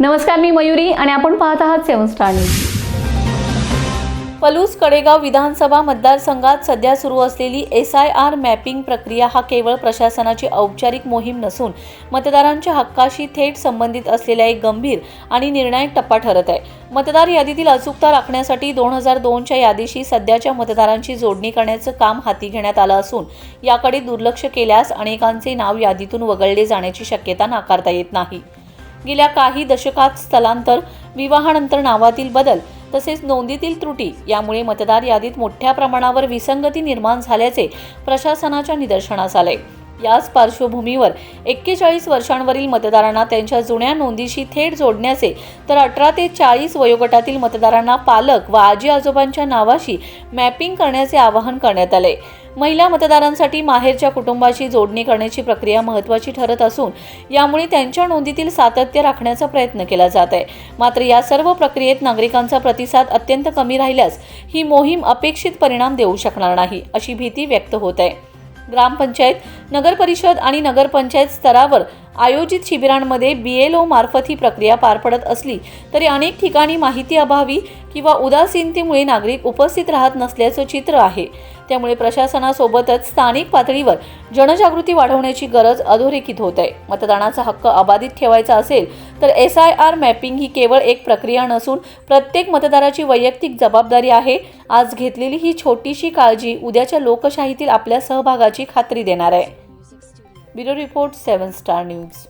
नमस्कार, मी मयुरी आणि आपण पाहत आहात 7 स्टार न्यूज। पलूस कडेगाव विधानसभा मतदारसंघात सध्या सुरू असलेली SIR मॅपिंग प्रक्रिया हा केवळ प्रशासनाची औपचारिक मोहीम नसून मतदारांच्या हक्काशी थेट संबंधित असलेला एक गंभीर आणि निर्णायक टप्पा ठरत आहे। मतदार यादीतील अचूकता राखण्यासाठी 2002च्या यादीशी सध्याच्या मतदारांची जोडणी करण्याचं काम हाती घेण्यात आलं असून याकडे दुर्लक्ष केल्यास अनेकांचे नाव यादीतून वगळले जाण्याची शक्यता नाकारता येत नाही। गेल्या काही दशकात स्थलांतर, विवाहानंतर नावातील बदल तसेच नोंदीतील त्रुटी यामुळे मतदार यादीत मोठ्या प्रमाणावर विसंगती निर्माण झाल्याचे प्रशासनाच्या निदर्शनास आले। याच पार्श्वभूमीवर 41 वर्षांवरील मतदारांना त्यांच्या जुन्या नोंदीशी थेट जोडण्याचे तर 18 ते 40 वयोगटातील मतदारांना पालक व आजी-आजोबांच्या नावाशी मॅपिंग करण्याचे आवाहन करण्यात आले। महिला मतदारांसाठी माहेरच्या कुटुंबाशी जोडणी करण्याची प्रक्रिया महत्त्वाची ठरत असून यामुळे त्यांच्या नोंदीतील सातत्य राखण्याचा प्रयत्न केला जात आहे। मात्र या सर्व प्रक्रियेत नागरिकांचा प्रतिसाद अत्यंत कमी राहिल्यास ही मोहीम अपेक्षित परिणाम देऊ शकणार नाही अशी भीती व्यक्त होत आहे। ग्रामपंचायत, नगरपरिषद आणि नगरपंचायत स्तरावर आयोजित शिबिरांमध्ये BLO मार्फत ही प्रक्रिया पार पडत असली तरी अनेक ठिकाणी माहिती अभावी किंवा उदासीनतेमुळे नागरिक उपस्थित राहत नसल्याचं चित्र आहे। त्यामुळे प्रशासनासोबतच स्थानिक पातळीवर जनजागृती वाढवण्याची गरज अधोरेखित होत आहे। मतदानाचा हक्क अबाधित ठेवायचा असेल तर SIR मॅपिंग ही केवळ एक प्रक्रिया नसून प्रत्येक मतदाराची वैयक्तिक जबाबदारी आहे। आज घेतलेली ही छोटीशी काळजी उद्याच्या लोकशाहीतील आपल्या सहभागाची खात्री देणार आहे। Bureau report 7 star news.